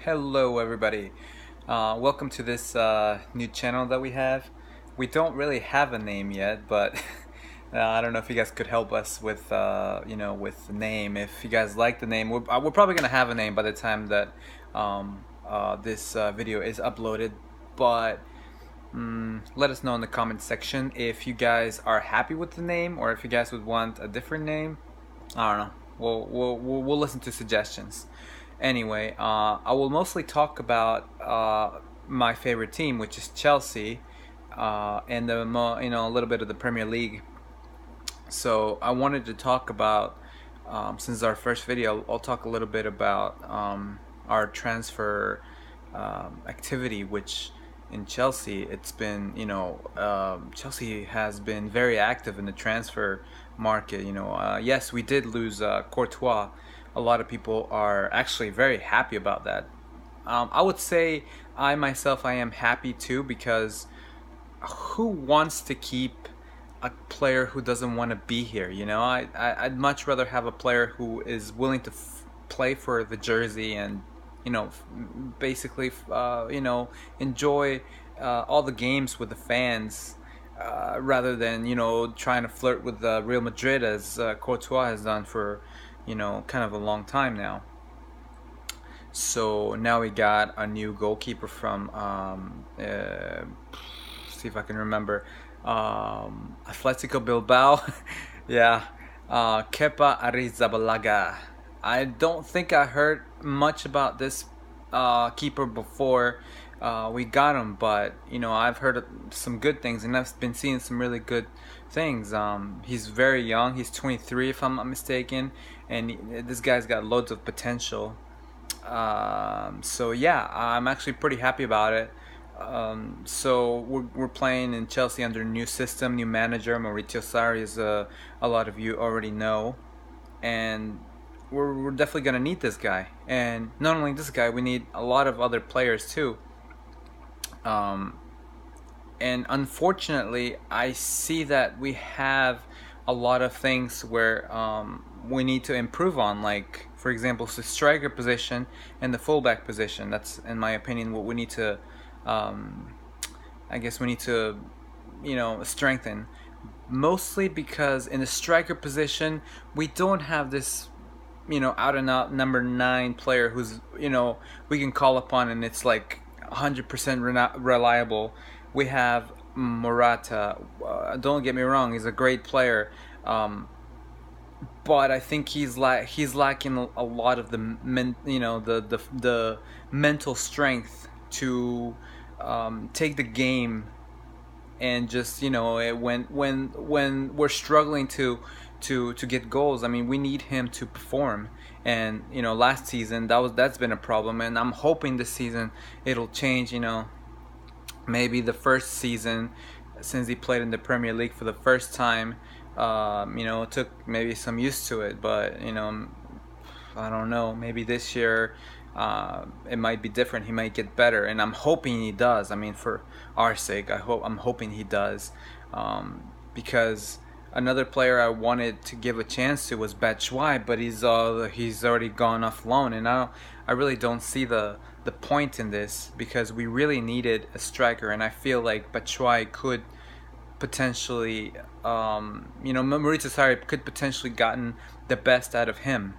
Hello everybody, welcome to this new channel that we have. We don't really have a name yet, but I don't know if you guys could help us with with the name. If you guys like the name, we're probably gonna have a name by the time that this video is uploaded, but let us know in the comment section if you guys are happy with the name or if you guys would want a different name. I don't know. We'll listen to suggestions. Anyway, I will mostly talk about my favorite team, which is Chelsea, and a little bit of the Premier League. So I wanted to talk about, since our first video, I'll talk a little bit about our transfer activity, which in Chelsea, it's been, Chelsea has been very active in the transfer market. Yes, we did lose Courtois. A lot of people are actually very happy about that. I would say I myself, I am happy too, because who wants to keep a player who doesn't want to be here? I'd much rather have a player who is willing to play for the jersey and basically enjoy all the games with the fans, rather than trying to flirt with Real Madrid, as Courtois has done for kind of a long time now. So now we got a new goalkeeper from see if I can remember, Atletico Bilbao. Yeah, Kepa Arrizabalaga. I don't think I heard much about this keeper before we got him, but I've heard some good things, and I've been seeing some really good things. He's very young. He's 23, if I'm not mistaken, and this guy's got loads of potential. So yeah, I'm actually pretty happy about it. So we're playing in Chelsea under a new system, new manager. Maurizio Sarri, is a lot of you already know, and we're definitely gonna need this guy. And not only this guy, we need a lot of other players too. And unfortunately, I see that we have a lot of things where we need to improve on, like for example, the striker position and the fullback position. That's, in my opinion, what we need to. I guess we need to, strengthen. Mostly because in the striker position, we don't have this, out and out number 9 player who's, we can call upon and it's like 100% reliable. We have Morata. Don't get me wrong; he's a great player, but I think he's lacking a lot of the the mental strength to take the game, and just when we're struggling to get goals. I mean, we need him to perform. And last season that's been a problem, and I'm hoping this season it'll change. Maybe the first season since he played in the Premier League for the first time, it took maybe some used to it, but I don't know. Maybe this year it might be different. He might get better, and I'm hoping he does. I mean, for our sake, I'm hoping he does, because another player I wanted to give a chance to was Batshuayi, but he's already gone off loan, and I really don't see the point in this, because we really needed a striker, and I feel like Batshuayi could potentially, Maurizio Sarri could potentially gotten the best out of him.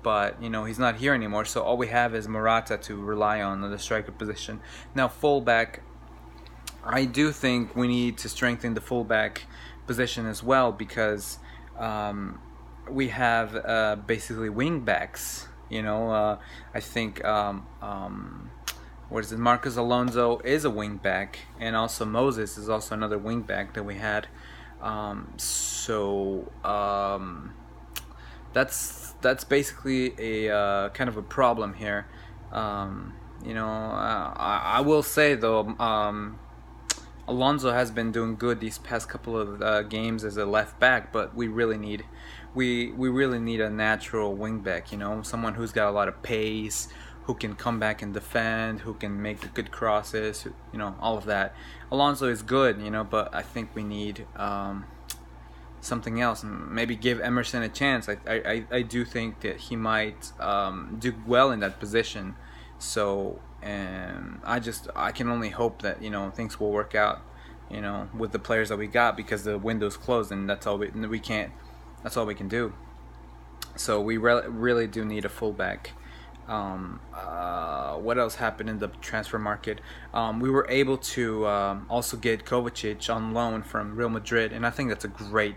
But he's not here anymore, so all we have is Morata to rely on the striker position. Now fullback, I do think we need to strengthen the fullback position as well, because we have basically wing backs. I think what is it? Marcos Alonso is a wing back, and also Moses is also another wing back that we had. That's basically a kind of a problem here. I will say though, Alonso has been doing good these past couple of games as a left back, but we really need a natural wing back. Someone who's got a lot of pace, who can come back and defend, who can make the good crosses, all of that. Alonso is good, but I think we need something else, and maybe give Emerson a chance. I do think that he might do well in that position. So, and I can only hope that things will work out, with the players that we got, because the window's closed, and that's all we can't. That's all we can do. So we really do need a fullback. What else happened in the transfer market? We were able to also get Kovacic on loan from Real Madrid, and I think that's a great.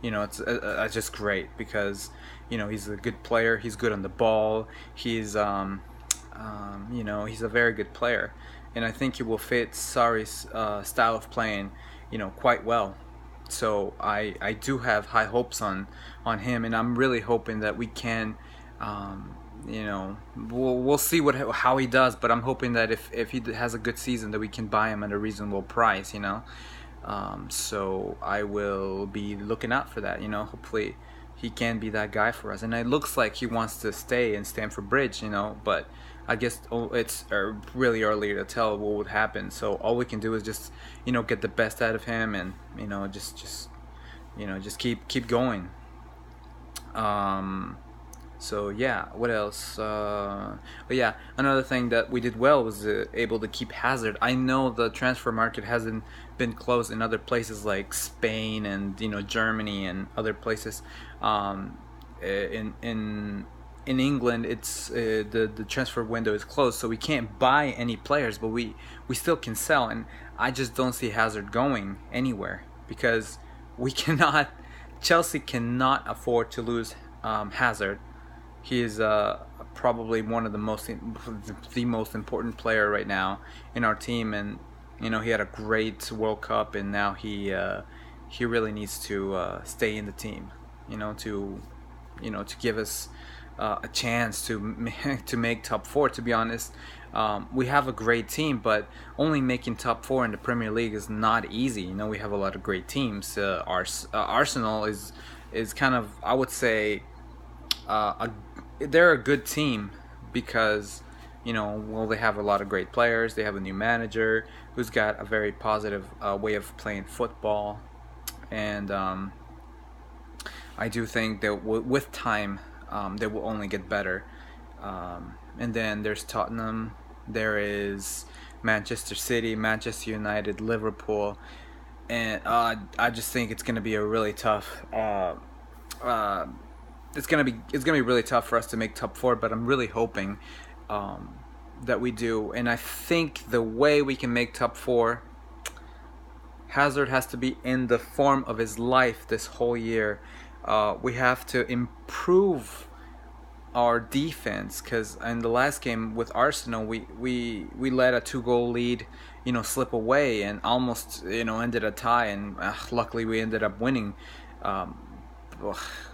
It's just great because he's a good player. He's good on the ball. He's a very good player, and I think he will fit Sarri's style of playing, quite well. So I do have high hopes on him, and I'm really hoping that we can, we'll see how he does, but I'm hoping that if he has a good season, that we can buy him at a reasonable price. So I will be looking out for that. Hopefully he can be that guy for us, and it looks like he wants to stay in Stamford Bridge. But I guess it's really early to tell what would happen. So all we can do is just get the best out of him, and just keep going. So yeah, what else? But yeah, another thing that we did well was able to keep Hazard. I know the transfer market hasn't been closed in other places like Spain and Germany and other places. In England, it's the transfer window is closed, so we can't buy any players, but we still can sell. And I just don't see Hazard going anywhere because we cannot. Chelsea cannot afford to lose Hazard. He is probably one of the most important player right now in our team, and he had a great World Cup, and now he really needs to stay in the team, to give us a chance to make top four. To be honest, we have a great team, but only making top four in the Premier League is not easy. We have a lot of great teams. Arsenal is kind of, I would say, they're a good team because they have a lot of great players. They have a new manager who's got a very positive way of playing football, and I do think that with time they will only get better. And then there's Tottenham, there is Manchester City, Manchester United, Liverpool, and I just think it's going to be a really tough. It's gonna be really tough for us to make top four, but I'm really hoping that we do. And I think the way we can make top four, Hazard has to be in the form of his life this whole year. We have to improve our defense, because in the last game with Arsenal, we let a 2-goal lead, slip away and almost ended a tie, and luckily we ended up winning.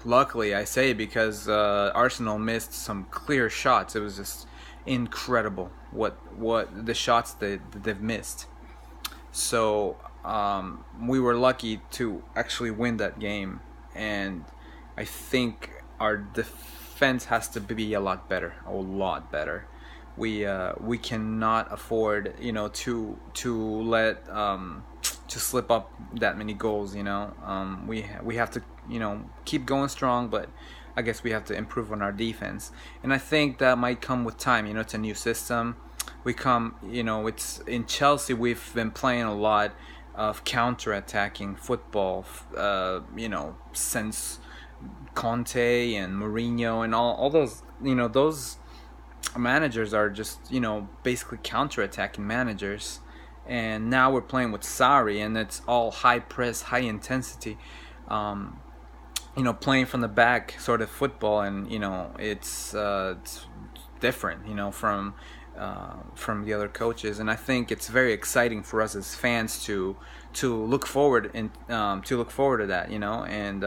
Luckily, I say, because Arsenal missed some clear shots. It was just incredible what the shots they've missed. So we were lucky to actually win that game, and I think our defense has to be a lot better. We cannot afford to let to slip up that many goals. We have to keep going strong, but I guess we have to improve on our defense, and I think that might come with time. It's a new system. It's in Chelsea. We've been playing a lot of counter-attacking football, since Conte and Mourinho and all those. Those managers are just basically counter-attacking managers, and now we're playing with Sarri, and it's all high press, high intensity. Playing from the back sort of football, and it's different, from the other coaches, and I think it's very exciting for us as fans to look forward to that, and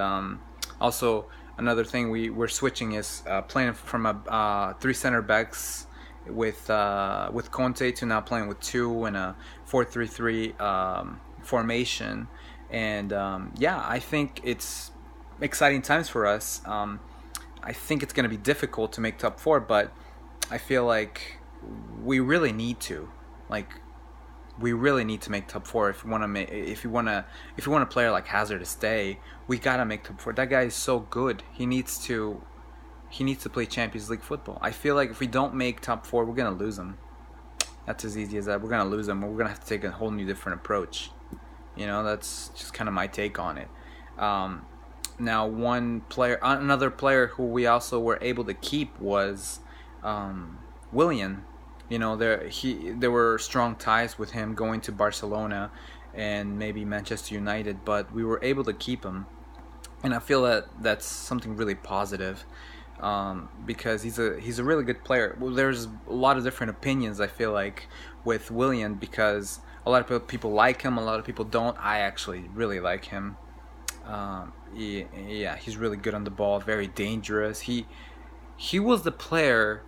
also another thing we're switching is playing from a 3 center backs with Conte to now playing with 2 and a 4-3-3 formation, and I think it's exciting times for us. I think it's going to be difficult to make top 4, but I feel like we really need to make top 4 if you want a player like Hazard to stay. We gotta make top 4. That guy is so good. He needs to he needs to play Champions League football. I feel like if we don't make top 4, we're gonna lose him. That's as easy as that. We're gonna lose him. We're gonna have to take a whole new different approach. You know, that's just kind of my take on it. Now, another player who we also were able to keep was Willian. You know, there were strong ties with him going to Barcelona and maybe Manchester United, but we were able to keep him, and I feel that that's something really positive. Because he's a really good player. Well, there's a lot of different opinions, I feel like, with Willian, because a lot of people like him, a lot of people don't. I actually really like him. Yeah, he's really good on the ball, very dangerous. He was the player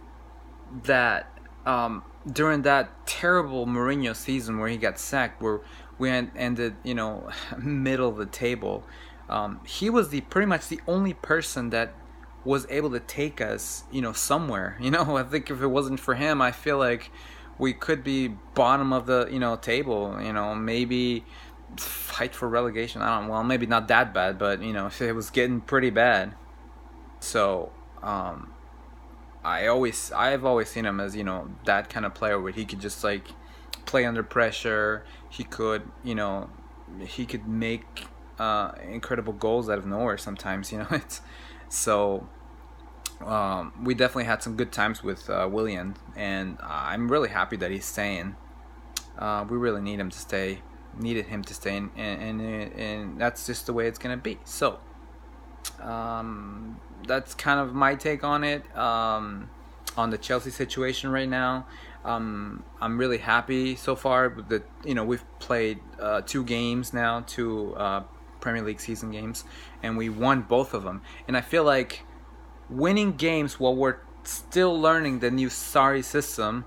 that during that terrible Mourinho season where he got sacked, where we ended, you know, middle of the table. He was pretty much the only person that was able to take us, you know, somewhere. You know, I think if it wasn't for him, I feel like we could be bottom of the, you know, table. You know, maybe fight for relegation. I don't know. Well, maybe not that bad, but you know, it was getting pretty bad. So, I've always seen him as, you know, that kind of player where he could just like play under pressure. He could, you know, he could make incredible goals out of nowhere sometimes. You know, it's so. We definitely had some good times with Willian, and I'm really happy that he's staying. We really needed him to stay, and that's just the way it's gonna be. So that's kind of my take on it, on the Chelsea situation right now. I'm really happy so far with the, you know, we've played 2 games now, 2 Premier League season games, and we won both of them. And I feel like winning games while we're still learning the new Sarri system,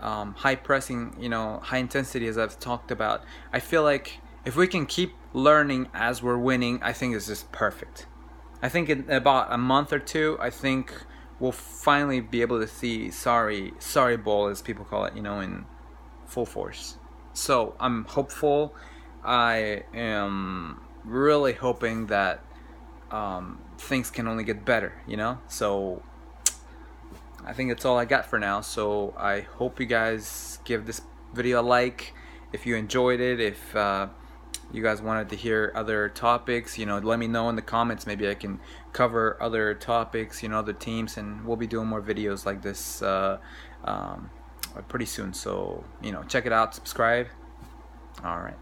high pressing, you know, high intensity, as I've talked about, I feel like if we can keep learning as we're winning, I think it's just perfect. I think in about a month or 2, I think we'll finally be able to see Sarri ball, as people call it, you know, in full force. So I'm hopeful. I am really hoping that things can only get better, you know. So I think that's all I got for now. So I hope you guys give this video a like if you enjoyed it. If you guys wanted to hear other topics, you know, let me know in the comments. Maybe I can cover other topics, you know, other teams, and we'll be doing more videos like this pretty soon. So, you know, check it out, subscribe. All right.